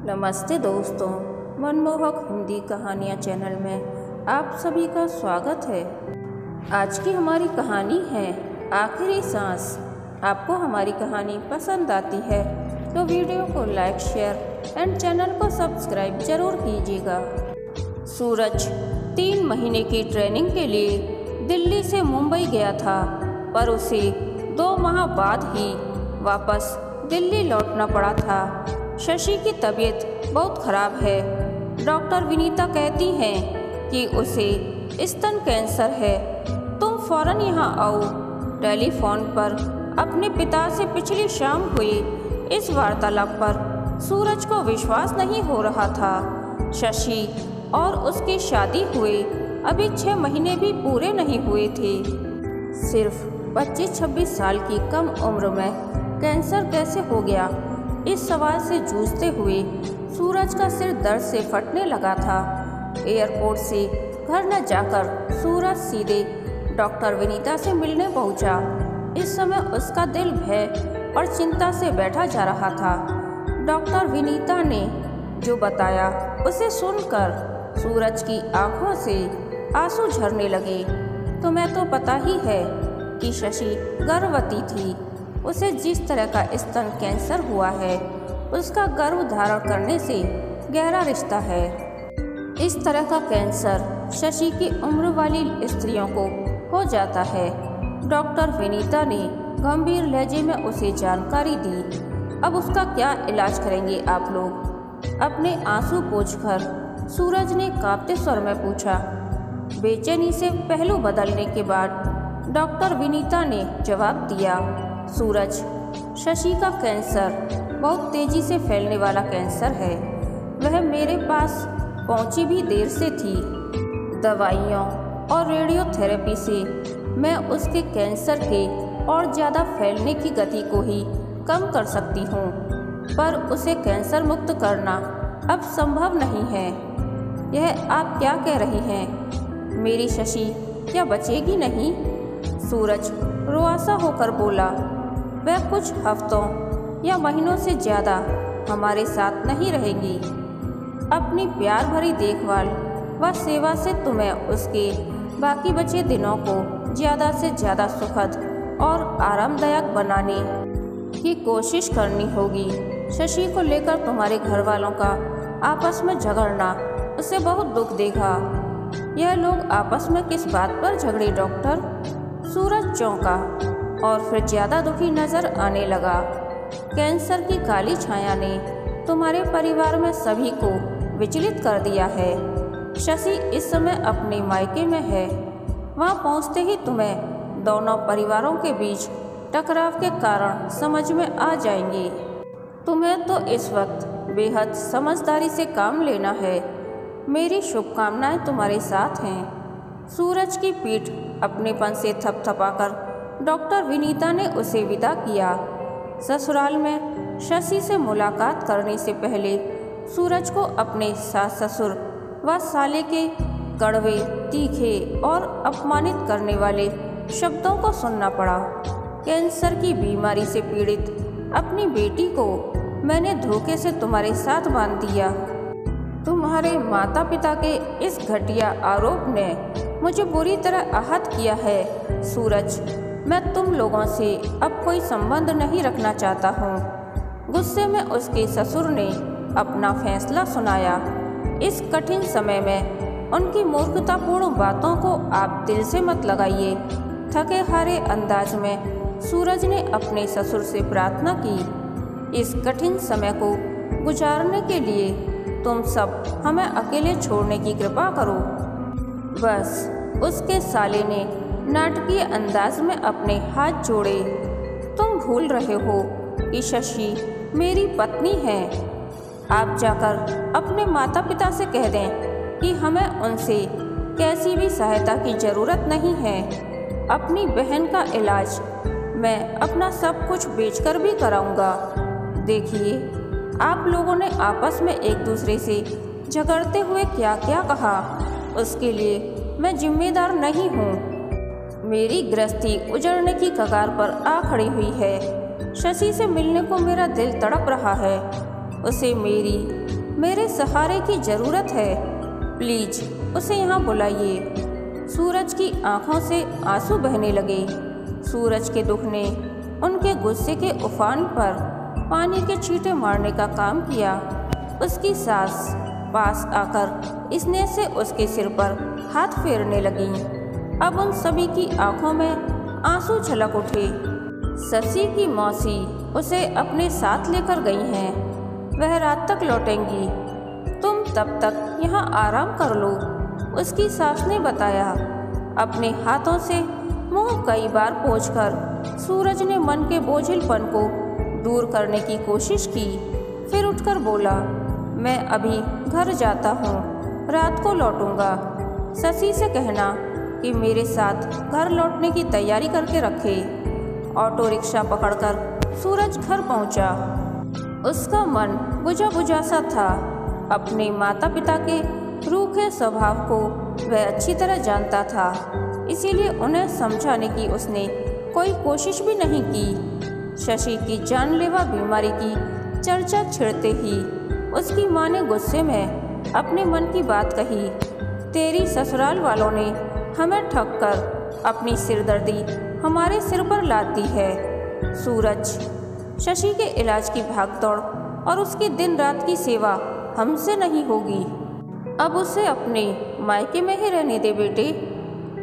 नमस्ते दोस्तों, मनमोहक हिंदी कहानियाँ चैनल में आप सभी का स्वागत है। आज की हमारी कहानी है आखिरी सांस। आपको हमारी कहानी पसंद आती है तो वीडियो को लाइक, शेयर एंड चैनल को सब्सक्राइब जरूर कीजिएगा। सूरज 3 महीने की ट्रेनिंग के लिए दिल्ली से मुंबई गया था, पर उसे 2 माह बाद ही वापस दिल्ली लौटना पड़ा था। शशि की तबीयत बहुत खराब है। डॉक्टर विनीता कहती हैं कि उसे स्तन कैंसर है। तुम फौरन यहाँ आओ। टेलीफोन पर अपने पिता से पिछली शाम हुई इस वार्तालाप पर सूरज को विश्वास नहीं हो रहा था। शशि और उसकी शादी हुए अभी 6 महीने भी पूरे नहीं हुए थे। सिर्फ 25-26 साल की कम उम्र में कैंसर कैसे हो गया, इस सवाल से जूझते हुए सूरज का सिर दर्द से फटने लगा था। एयरपोर्ट से घर न जाकर सूरज सीधे डॉक्टर विनीता से मिलने पहुंचा। इस समय उसका दिल भय और चिंता से बैठा जा रहा था। डॉक्टर विनीता ने जो बताया उसे सुनकर सूरज की आंखों से आंसू झरने लगे। तुम्हें तो पता ही है कि शशि गर्भवती थी। उसे जिस तरह का स्तन कैंसर हुआ है, उसका गर्भ धारण करने से गहरा रिश्ता है। इस तरह का कैंसर शशि की उम्र वाली स्त्रियों को हो जाता है। डॉक्टर विनीता ने गंभीर लहजे में उसे जानकारी दी। अब उसका क्या इलाज करेंगे आप लोग? अपने आंसू पोंछकर सूरज ने कांपते स्वर में पूछा। बेचैनी से पहलू बदलने के बाद डॉक्टर विनीता ने जवाब दिया, सूरज, शशि का कैंसर बहुत तेजी से फैलने वाला कैंसर है। वह मेरे पास पहुंची भी देर से थी। दवाइयों और रेडियोथेरेपी से मैं उसके कैंसर के और ज़्यादा फैलने की गति को ही कम कर सकती हूँ, पर उसे कैंसर मुक्त करना अब संभव नहीं है। यह आप क्या कह रही हैं? मेरी शशि क्या बचेगी नहीं? सूरज रुआसा होकर बोला, वह कुछ हफ्तों या महीनों से ज़्यादा हमारे साथ नहीं रहेगी। अपनी प्यार भरी देखभाल व सेवा से तुम्हें उसके बाकी बचे दिनों को ज़्यादा से ज़्यादा सुखद और आरामदायक बनाने की कोशिश करनी होगी। शशि को लेकर तुम्हारे घर वालों का आपस में झगड़ना उसे बहुत दुख देगा। यह लोग आपस में किस बात पर झगड़े डॉक्टर? सूरज चौंका और फिर ज़्यादा दुखी नजर आने लगा। कैंसर की काली छाया ने तुम्हारे परिवार में सभी को विचलित कर दिया है। शशि इस समय अपने मायके में है। वहाँ पहुँचते ही तुम्हें दोनों परिवारों के बीच टकराव के कारण समझ में आ जाएंगे। तुम्हें तो इस वक्त बेहद समझदारी से काम लेना है। मेरी शुभकामनाएं तुम्हारे साथ हैं। सूरज की पीठ अपनेपन से थपथपाकर डॉक्टर विनीता ने उसे विदा किया। ससुराल में शशि से मुलाकात करने से पहले सूरज को अपने सास ससुर व साले के कड़वे, तीखे और अपमानित करने वाले शब्दों को सुनना पड़ा। कैंसर की बीमारी से पीड़ित अपनी बेटी को मैंने धोखे से तुम्हारे साथ बांध दिया। तुम्हारे माता पिता के इस घटिया आरोप ने मुझे बुरी तरह आहत किया है। सूरज, मैं तुम लोगों से अब कोई संबंध नहीं रखना चाहता हूँ। गुस्से में उसके ससुर ने अपना फैसला सुनाया। इस कठिन समय में उनकी मूर्खतापूर्ण बातों को आप दिल से मत लगाइए। थके हारे अंदाज में सूरज ने अपने ससुर से प्रार्थना की, इस कठिन समय को गुजारने के लिए तुम सब हमें अकेले छोड़ने की कृपा करो। बस उसके साले ने नाटकीय अंदाज में अपने हाथ जोड़े। तुम भूल रहे हो कि शशि मेरी पत्नी है। आप जाकर अपने माता पिता से कह दें कि हमें उनसे कैसी भी सहायता की ज़रूरत नहीं है। अपनी बहन का इलाज मैं अपना सब कुछ बेचकर भी कराऊंगा। देखिए, आप लोगों ने आपस में एक दूसरे से झगड़ते हुए क्या क्या कहा, उसके लिए मैं जिम्मेदार नहीं हूँ। मेरी गृहस्थी उजड़ने की कगार पर आ खड़ी हुई है। शशि से मिलने को मेरा दिल तड़प रहा है। उसे मेरे सहारे की ज़रूरत है। प्लीज उसे यहाँ बुलाइए। सूरज की आंखों से आंसू बहने लगे। सूरज के दुख ने उनके गुस्से के उफान पर पानी के छींटे मारने का काम किया। उसकी सास पास आकर स्नेह से उसके सिर पर हाथ फेरने लगी। अब उन सभी की आंखों में आंसू छलक उठे। शशि की मौसी उसे अपने साथ लेकर गई हैं। वह रात तक लौटेंगी। तुम तब तक यहाँ आराम कर लो, उसकी सास ने बताया। अपने हाथों से मुंह कई बार पोंछकर सूरज ने मन के बोझिलपन को दूर करने की कोशिश की। फिर उठकर बोला, मैं अभी घर जाता हूँ, रात को लौटूंगा। शशि से कहना कि मेरे साथ घर लौटने की तैयारी करके रखे। ऑटो रिक्शा पकड़कर सूरज घर पहुँचा। उसका मन बुझा बुझा सा था। अपने माता पिता के रूखे स्वभाव को वह अच्छी तरह जानता था, इसीलिए उन्हें समझाने की उसने कोई कोशिश भी नहीं की। शशि की जानलेवा बीमारी की चर्चा छिड़ते ही उसकी माँ ने गुस्से में अपने मन की बात कही। तेरी ससुराल वालों ने हमें ठग कर अपनी सिरदर्दी हमारे सिर पर लाद दी है। सूरज, शशि के इलाज की भागदौड़ और उसकी दिन रात की सेवा हमसे नहीं होगी। अब उसे अपने मायके में ही रहने दे बेटे।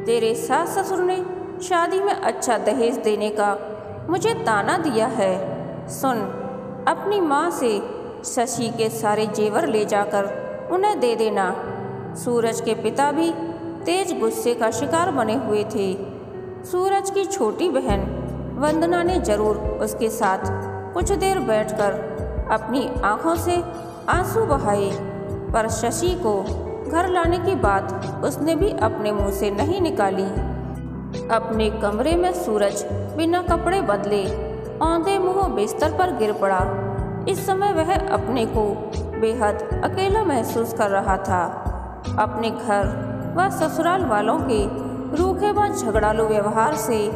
तेरे सास ससुर ने शादी में अच्छा दहेज देने का मुझे ताना दिया है। सुन, अपनी माँ से शशि के सारे जेवर ले जाकर उन्हें दे देना। सूरज के पिता भी तेज गुस्से का शिकार बने हुए थे। सूरज की छोटी बहन वंदना ने जरूर उसके साथ कुछ देर बैठकर अपनी आंखों से आंसू बहाए, पर शशि को घर लाने की बात उसने भी अपने मुंह से नहीं निकाली। अपने कमरे में सूरज बिना कपड़े बदले औंधे मुंह बिस्तर पर गिर पड़ा। इस समय वह अपने को बेहद अकेला महसूस कर रहा था। अपने घर व ससुराल वालों के रूखे व झगड़ालू व्यवहार से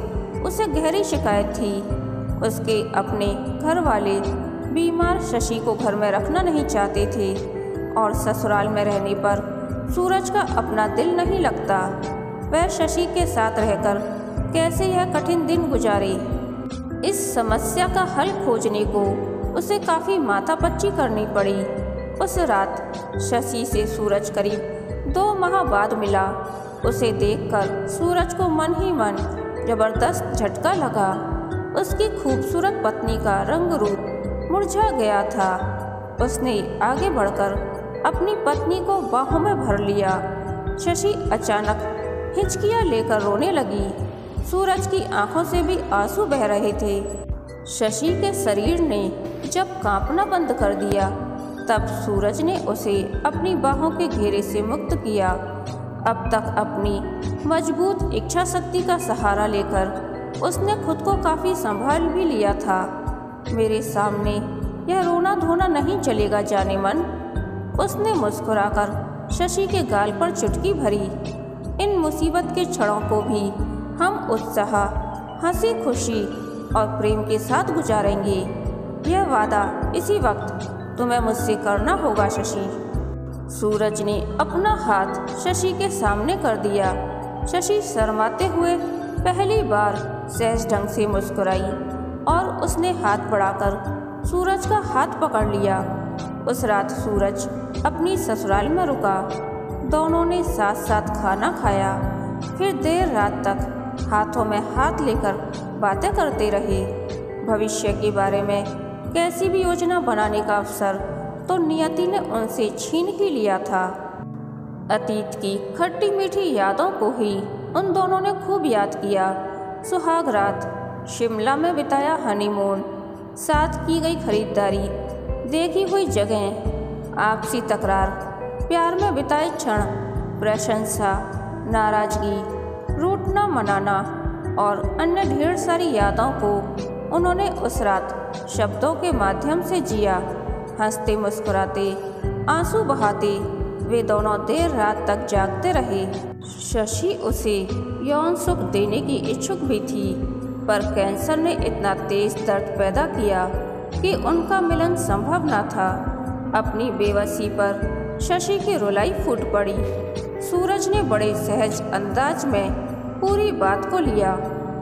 उसे गहरी शिकायत थी। उसके अपने घर वाले बीमार शशि को घर में रखना नहीं चाहते थे और ससुराल में रहने पर सूरज का अपना दिल नहीं लगता। वह शशि के साथ रहकर कैसे यह कठिन दिन गुजारे। इस समस्या का हल खोजने को उसे काफ़ी माथापच्ची करनी पड़ी। उस रात शशि से सूरज करीब 2 माह बाद मिला। उसे देखकर सूरज को मन ही मन जबरदस्त झटका लगा। उसकी खूबसूरत पत्नी का रंग रूप मुरझा गया था। उसने आगे बढ़कर अपनी पत्नी को बाहों में भर लिया। शशि अचानक हिचकियाँ लेकर रोने लगी। सूरज की आंखों से भी आंसू बह रहे थे। शशि के शरीर ने जब कांपना बंद कर दिया, तब सूरज ने उसे अपनी बाहों के घेरे से मुक्त किया। अब तक अपनी मजबूत इच्छा शक्ति का सहारा लेकर उसने खुद को काफ़ी संभाल भी लिया था। मेरे सामने यह रोना धोना नहीं चलेगा जाने मन। उसने मुस्कुराकर शशि के गाल पर चुटकी भरी। इन मुसीबत के क्षणों को भी हम उत्साह, हंसी खुशी और प्रेम के साथ गुजारेंगे। यह वादा इसी वक्त तुम्हें मुझसे करना होगा शशि। सूरज ने अपना हाथ शशि के सामने कर दिया। शशि शर्माते हुए पहली बार सहज ढंग से मुस्कुराई और उसने हाथ बढ़ाकर सूरज का हाथ पकड़ लिया। उस रात सूरज अपनी ससुराल में रुका। दोनों ने साथ साथ खाना खाया। फिर देर रात तक हाथों में हाथ लेकर बातें करते रहे। भविष्य के बारे में कैसी भी योजना बनाने का अवसर तो नियति ने उनसे छीन ही लिया था। अतीत की खट्टी मीठी यादों को ही उन दोनों ने खूब याद किया। सुहाग रात, शिमला में बिताया हनीमून, साथ की गई खरीदारी, देखी हुई जगह, आपसी तकरार, प्यार में बिताए क्षण, प्रशंसा, नाराजगी, रूठना मनाना और अन्य ढेर सारी यादों को उन्होंने उस रात शब्दों के माध्यम से जिया। हंसते मुस्कुराते, आंसू बहाते वे दोनों देर रात तक जागते रहे। शशि उसे यौन सुख देने की इच्छुक भी थी, पर कैंसर ने इतना तेज दर्द पैदा किया कि उनका मिलन संभव न था। अपनी बेबसी पर शशि की रुलाई फूट पड़ी। सूरज ने बड़े सहज अंदाज में पूरी बात को लिया।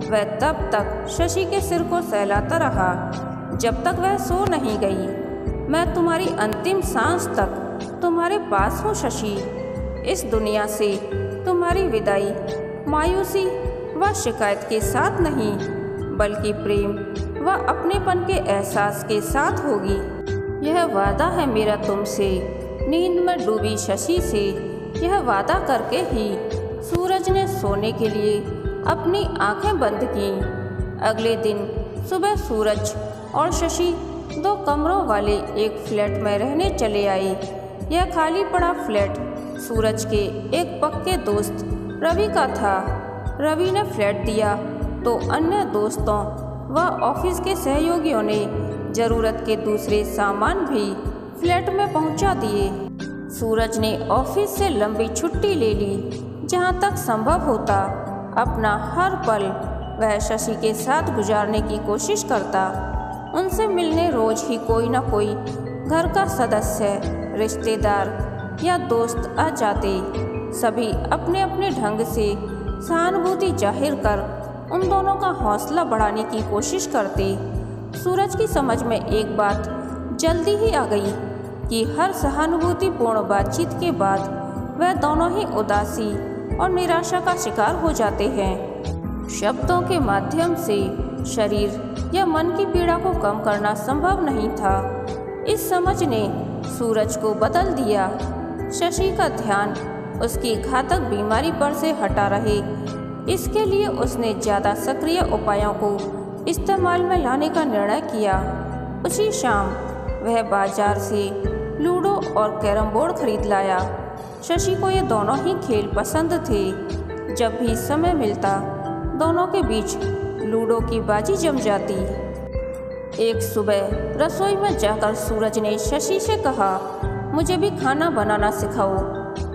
वह तब तक शशि के सिर को सहलाता रहा जब तक वह सो नहीं गई। मैं तुम्हारी अंतिम सांस तक तुम्हारे पास हूँ शशि। इस दुनिया से तुम्हारी विदाई मायूसी व शिकायत के साथ नहीं, बल्कि प्रेम व अपनेपन के एहसास के साथ होगी। यह वादा है मेरा तुमसे। नींद में डूबी शशि से यह वादा करके ही सूरज ने सोने के लिए अपनी आंखें बंद कीं। अगले दिन सुबह सूरज और शशि 2 कमरों वाले एक फ्लैट में रहने चले आए। यह खाली पड़ा फ्लैट सूरज के एक पक्के दोस्त रवि का था। रवि ने फ्लैट दिया तो अन्य दोस्तों व ऑफिस के सहयोगियों ने जरूरत के दूसरे सामान भी फ्लैट में पहुंचा दिए। सूरज ने ऑफिस से लंबी छुट्टी ले ली। जहां तक संभव होता अपना हर पल वह शशि के साथ गुजारने की कोशिश करता। उनसे मिलने रोज ही कोई न कोई घर का सदस्य, रिश्तेदार या दोस्त आ जाते। सभी अपने अपने ढंग से सहानुभूति जाहिर कर उन दोनों का हौसला बढ़ाने की कोशिश करते। सूरज की समझ में एक बात जल्दी ही आ गई कि हर सहानुभूतिपूर्ण बातचीत के बाद वह दोनों ही उदासी और निराशा का शिकार हो जाते हैं। शब्दों के माध्यम से शरीर या मन की पीड़ा को कम करना संभव नहीं था। इस समझ ने सूरज को बदल दिया। शशि का ध्यान उसकी घातक बीमारी पर से हटा रहे, इसके लिए उसने ज़्यादा सक्रिय उपायों को इस्तेमाल में लाने का निर्णय किया। उसी शाम वह बाजार से लूडो और कैरम बोर्ड खरीद लाया। शशि को ये दोनों ही खेल पसंद थे। जब भी समय मिलता दोनों के बीच लूडो की बाजी जम जाती। एक सुबह रसोई में जाकर सूरज ने शशि से कहा, मुझे भी खाना बनाना सिखाओ।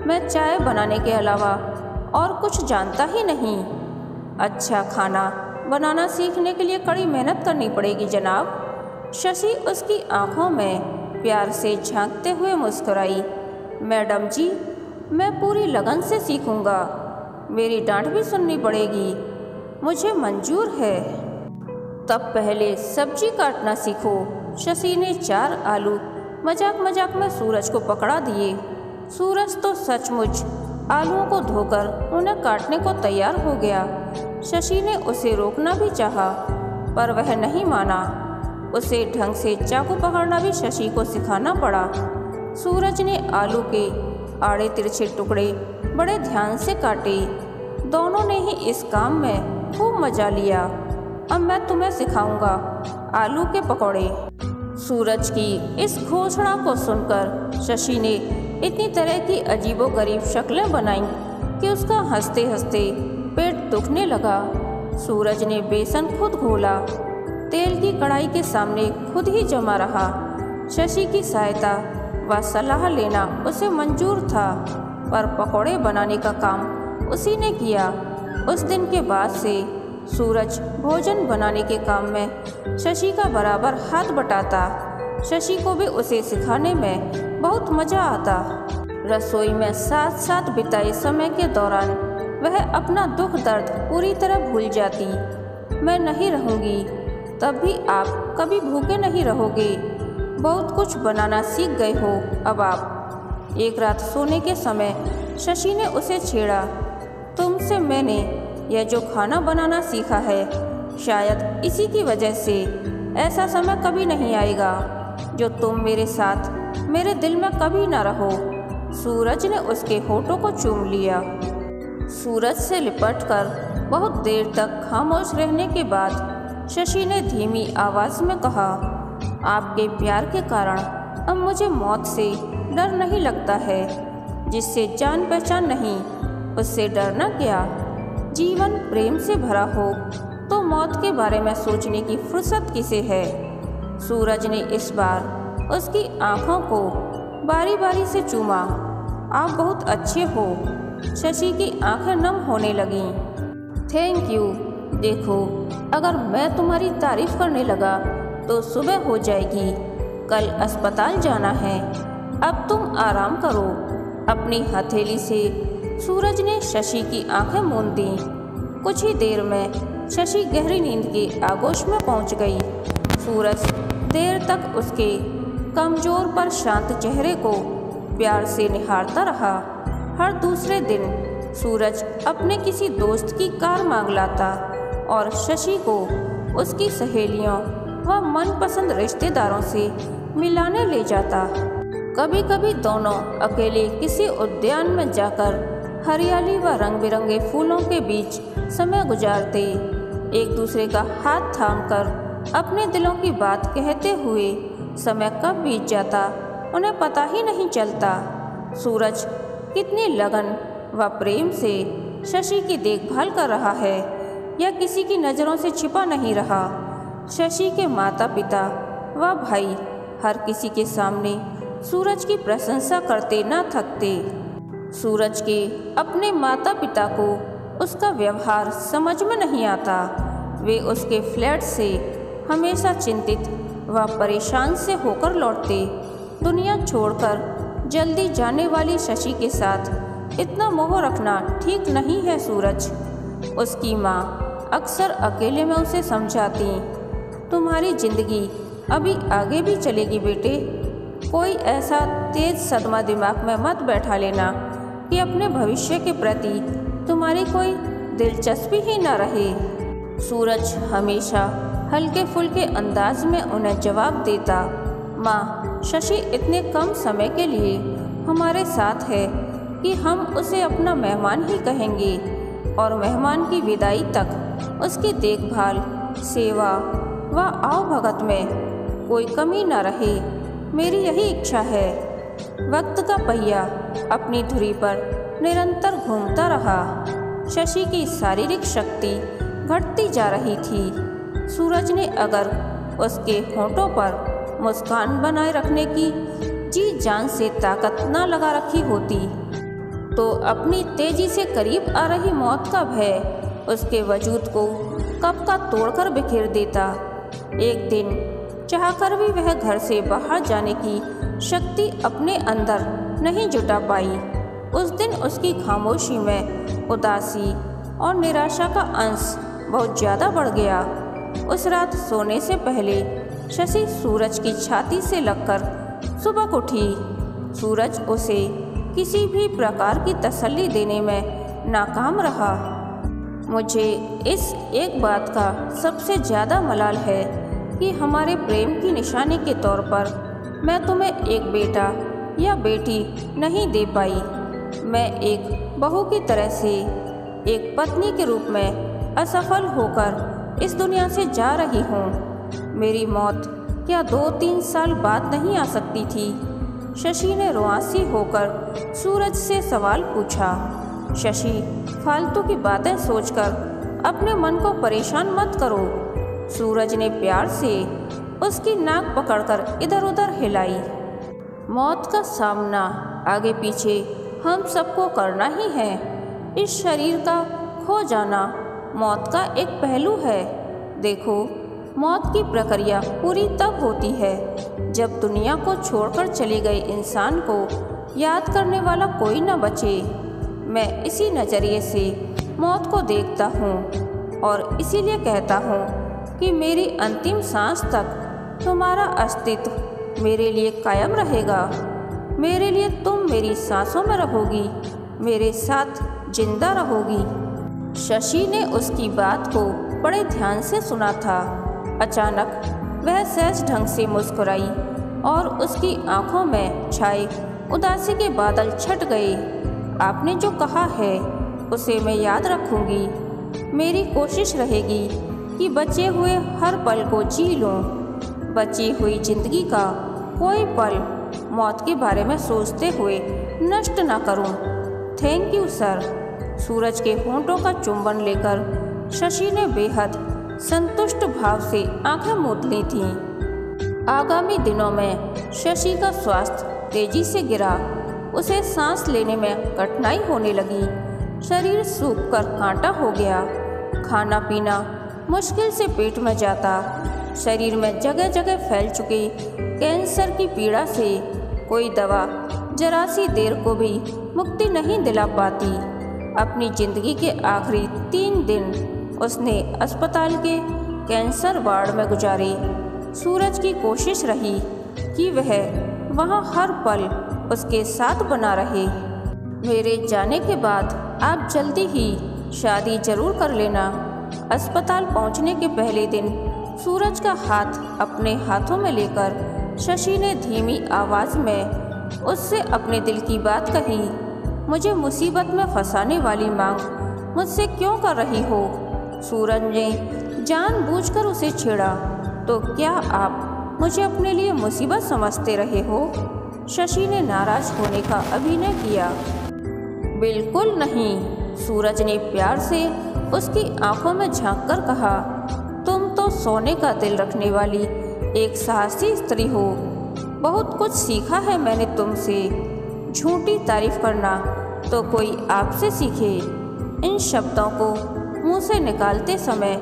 मैं चाय बनाने के अलावा और कुछ जानता ही नहीं। अच्छा खाना बनाना सीखने के लिए कड़ी मेहनत करनी पड़ेगी जनाब। शशि उसकी आंखों में प्यार से झांकते हुए मुस्कुराई। मैडम जी, मैं पूरी लगन से सीखूंगा। मेरी डांट भी सुननी पड़ेगी, मुझे मंजूर है। तब पहले सब्जी काटना सीखो। शशि ने 4 आलू मजाक मजाक में सूरज को पकड़ा दिए। सूरज तो सचमुच आलूओं को धोकर उन्हें काटने को तैयार हो गया। शशि ने उसे रोकना भी चाहा, पर वह नहीं माना। उसे ढंग से चाकू पकड़ना भी शशि को सिखाना पड़ा। सूरज ने आलू के आड़े तिरछे टुकड़े बड़े ध्यान से काटे। दोनों ने ही इस काम में खूब मजा लिया। अब मैं तुम्हें सिखाऊंगा आलू के पकौड़े। सूरज की इस घोषणा को सुनकर शशि ने इतनी तरह की अजीबोगरीब शक्लें बनाईं कि उसका हंसते हंसते पेट दुखने लगा। सूरज ने बेसन खुद घोला, तेल की कढ़ाई के सामने खुद ही जमा रहा। शशि की सहायता व सलाह लेना उसे मंजूर था, पर पकौड़े बनाने का काम उसी ने किया। उस दिन के बाद से सूरज भोजन बनाने के काम में शशि का बराबर हाथ बटाता। शशि को भी उसे सिखाने में बहुत मजा आता। रसोई में साथ साथ बिताए समय के दौरान वह अपना दुख दर्द पूरी तरह भूल जाती। मैं नहीं रहूँगी तब भी आप कभी भूखे नहीं रहोगे। बहुत कुछ बनाना सीख गए हो अब आप। एक रात सोने के समय शशि ने उसे छेड़ा, तुमसे मैंने यह जो खाना बनाना सीखा है, शायद इसी की वजह से ऐसा समय कभी नहीं आएगा जो तुम मेरे साथ मेरे दिल में कभी ना रहो। सूरज ने उसके होठों को चूम लिया। सूरज से लिपटकर बहुत देर तक खामोश रहने के बाद शशि ने धीमी आवाज़ में कहा, आपके प्यार के कारण अब मुझे मौत से डर नहीं लगता है। जिससे जान पहचान नहीं उससे डरना क्या। जीवन प्रेम से भरा हो तो मौत के बारे में सोचने की फुर्सत किसे है। सूरज ने इस बार उसकी आंखों को बारी बारी से चूमा। आप बहुत अच्छे हो। शशि की आंखें नम होने लगीं। Thank you. देखो, अगर मैं तुम्हारी तारीफ करने लगा तो सुबह हो जाएगी, कल अस्पताल जाना है, अब तुम आराम करो। अपनी हथेली से सूरज ने शशि की आंखें मूंद दी। कुछ ही देर में शशि गहरी नींद के आगोश में पहुंच गई। सूरज देर तक उसके कमजोर पर शांत चेहरे को प्यार से निहारता रहा। हर दूसरे दिन सूरज अपने किसी दोस्त की कार मांग लाता और शशि को उसकी सहेलियों व मनपसंद रिश्तेदारों से मिलाने ले जाता। कभी कभी दोनों अकेले किसी उद्यान में जाकर हरियाली व रंग बिरंगे फूलों के बीच समय गुजारते, एक दूसरे का हाथ थामकर अपने दिलों की बात कहते हुए समय कब बीत जाता उन्हें पता ही नहीं चलता। सूरज कितनी लगन व प्रेम से शशि की देखभाल कर रहा है, यह किसी की नज़रों से छिपा नहीं रहा। शशि के माता पिता व भाई हर किसी के सामने सूरज की प्रशंसा करते न थकते। सूरज के अपने माता पिता को उसका व्यवहार समझ में नहीं आता। वे उसके फ्लैट से हमेशा चिंतित व परेशान से होकर लौटते। दुनिया छोड़कर जल्दी जाने वाली शशि के साथ इतना मोह रखना ठीक नहीं है सूरज। उसकी माँ अक्सर अकेले में उसे समझाती, तुम्हारी जिंदगी अभी आगे भी चलेगी बेटे, कोई ऐसा तेज सदमा दिमाग में मत बैठा लेना कि अपने भविष्य के प्रति तुम्हारी कोई दिलचस्पी ही न रहे। सूरज हमेशा हल्के फुल्के अंदाज में उन्हें जवाब देता, माँ शशि इतने कम समय के लिए हमारे साथ है कि हम उसे अपना मेहमान ही कहेंगे और मेहमान की विदाई तक उसकी देखभाल, सेवा व आवभगत में कोई कमी न रहे। मेरी यही इच्छा है। वक्त का पहिया अपनी धुरी पर निरंतर घूमता रहा। शशि की शारीरिक शक्ति घटती जा रही थी। सूरज ने अगर उसके होंठों पर मुस्कान बनाए रखने की जी जान से ताकत न लगा रखी होती तो अपनी तेजी से करीब आ रही मौत का भय उसके वजूद को कब का तोड़कर बिखेर देता। एक दिन चाहकर भी वह घर से बाहर जाने की शक्ति अपने अंदर नहीं जुटा पाई। उस दिन उसकी खामोशी में उदासी और निराशा का अंश बहुत ज़्यादा बढ़ गया। उस रात सोने से पहले शशि सूरज की छाती से लगकर सुबह उठी। सूरज उसे किसी भी प्रकार की तसल्ली देने में नाकाम रहा। मुझे इस एक बात का सबसे ज़्यादा मलाल है कि हमारे प्रेम की निशानी के तौर पर मैं तुम्हें एक बेटा या बेटी नहीं दे पाई। मैं एक बहू की तरह से, एक पत्नी के रूप में असफल होकर इस दुनिया से जा रही हूँ। मेरी मौत क्या 2-3 साल बाद नहीं आ सकती थी? शशि ने रुआंसी होकर सूरज से सवाल पूछा। शशि, फालतू की बातें सोचकर अपने मन को परेशान मत करो। सूरज ने प्यार से उसकी नाक पकड़कर इधर उधर हिलाई। मौत का सामना आगे पीछे हम सबको करना ही है। इस शरीर का खो जाना मौत का एक पहलू है। देखो, मौत की प्रक्रिया पूरी तब होती है जब दुनिया को छोड़कर चले गए इंसान को याद करने वाला कोई न बचे। मैं इसी नज़रिए से मौत को देखता हूँ और इसीलिए कहता हूँ कि मेरी अंतिम सांस तक तुम्हारा अस्तित्व मेरे लिए कायम रहेगा। मेरे लिए तुम मेरी सांसों में रहोगी, मेरे साथ जिंदा रहोगी। शशि ने उसकी बात को बड़े ध्यान से सुना था। अचानक वह सहज ढंग से मुस्कुराई और उसकी आंखों में छाए उदासी के बादल छट गए। आपने जो कहा है उसे मैं याद रखूंगी। मेरी कोशिश रहेगी कि बचे हुए हर पल को जी लूं। बची हुई जिंदगी का कोई पल मौत के बारे में सोचते हुए नष्ट ना करूं। Thank you sir. सूरज के होंठों का चुंबन लेकर शशि ने बेहद संतुष्ट भाव से आंखें मूंद ली थीं। आगामी दिनों में शशि का स्वास्थ्य तेजी से गिरा। उसे सांस लेने में कठिनाई होने लगी। शरीर सूखकर कांटा हो गया। खाना पीना मुश्किल से पेट में जाता। शरीर में जगह जगह फैल चुके कैंसर की पीड़ा से कोई दवा जरा सी देर को भी मुक्ति नहीं दिला पाती। अपनी जिंदगी के आखिरी 3 दिन उसने अस्पताल के कैंसर वार्ड में गुजारे। सूरज की कोशिश रही कि वह वहां हर पल उसके साथ बना रहे। मेरे जाने के बाद आप जल्दी ही शादी जरूर कर लेना। अस्पताल पहुंचने के पहले दिन सूरज का हाथ अपने हाथों में लेकर शशि ने धीमी आवाज में उससे अपने दिल की बात कही। मुझे मुसीबत में फंसाने वाली मांग मुझसे क्यों कर रही हो? सूरज ने जानबूझकर उसे छेड़ा। तो क्या आप मुझे अपने लिए मुसीबत समझते रहे हो? शशि ने नाराज होने का अभिनय किया। बिल्कुल नहीं, सूरज ने प्यार से उसकी आंखों में झांककर कहा। तुम तो सोने का दिल रखने वाली एक साहसी स्त्री हो। बहुत कुछ सीखा है मैंने तुमसे। झूठी तारीफ करना तो कोई आपसे सीखे। इन शब्दों को मुंह से निकालते समय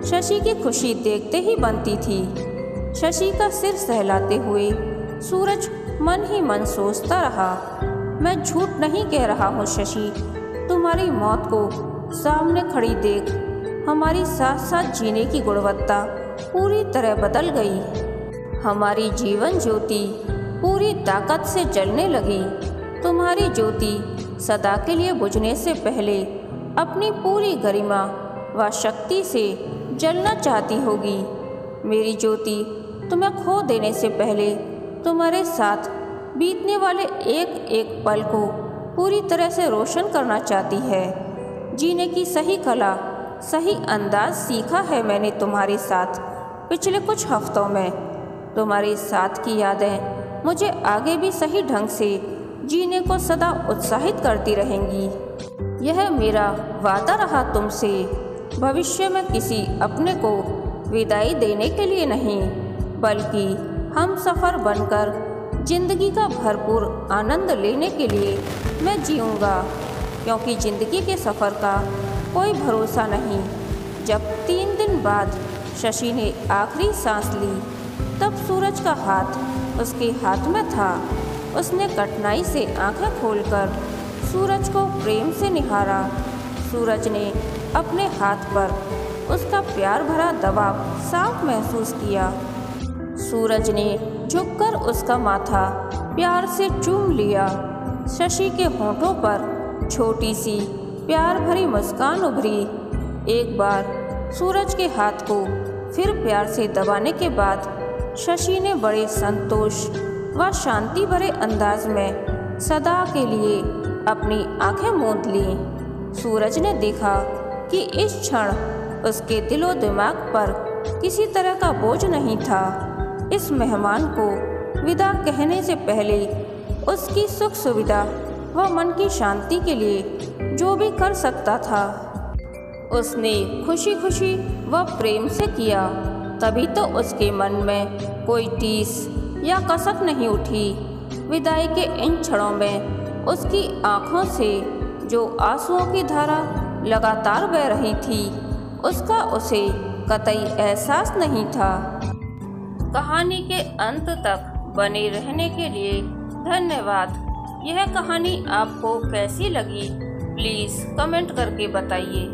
शशि की खुशी देखते ही बनती थी। शशि का सिर सहलाते हुए सूरज मन ही मन सोचता रहा, मैं झूठ नहीं कह रहा हूँ शशि। तुम्हारी मौत को सामने खड़ी देख हमारी साथ साथ जीने की गुणवत्ता पूरी तरह बदल गई। हमारी जीवन ज्योति पूरी ताकत से जलने लगी। तुम्हारी ज्योति सदा के लिए बुझने से पहले अपनी पूरी गरिमा व शक्ति से जलना चाहती होगी। मेरी ज्योति तुम्हें खो देने से पहले तुम्हारे साथ बीतने वाले एक एक पल को पूरी तरह से रोशन करना चाहती है। जीने की सही कला, सही अंदाज सीखा है मैंने तुम्हारे साथ पिछले कुछ हफ्तों में। तुम्हारे साथ की यादें मुझे आगे भी सही ढंग से जीने को सदा उत्साहित करती रहेंगी। यह मेरा वादा रहा तुमसे। भविष्य में किसी अपने को विदाई देने के लिए नहीं, बल्कि हम सफ़र बनकर जिंदगी का भरपूर आनंद लेने के लिए मैं जीऊँगा। क्योंकि ज़िंदगी के सफ़र का कोई भरोसा नहीं। जब 3 दिन बाद शशि ने आखिरी सांस ली, तब सूरज का हाथ उसके हाथ में था। उसने कठिनाई से आंखें खोलकर सूरज को प्रेम से निहारा। सूरज ने अपने हाथ पर उसका प्यार भरा दबाव साफ महसूस किया। सूरज ने झुककर उसका माथा प्यार से चूम लिया। शशि के होठों पर छोटी सी प्यार भरी मुस्कान उभरी। एक बार सूरज के हाथ को फिर प्यार से दबाने के बाद शशि ने बड़े संतोष व शांति भरे अंदाज में सदा के लिए अपनी आंखें मूंद लीं। सूरज ने देखा कि इस क्षण उसके दिलो दिमाग पर किसी तरह का बोझ नहीं था। इस मेहमान को विदा कहने से पहले उसकी सुख सुविधा व मन की शांति के लिए जो भी कर सकता था, उसने खुशी खुशी व प्रेम से किया। तभी तो उसके मन में कोई टीस या कसक नहीं उठी। विदाई के इन क्षणों में उसकी आँखों से जो आंसुओं की धारा लगातार बह रही थी, उसका उसे कतई एहसास नहीं था। कहानी के अंत तक बने रहने के लिए धन्यवाद। यह कहानी आपको कैसी लगी, प्लीज़ कमेंट करके बताइए।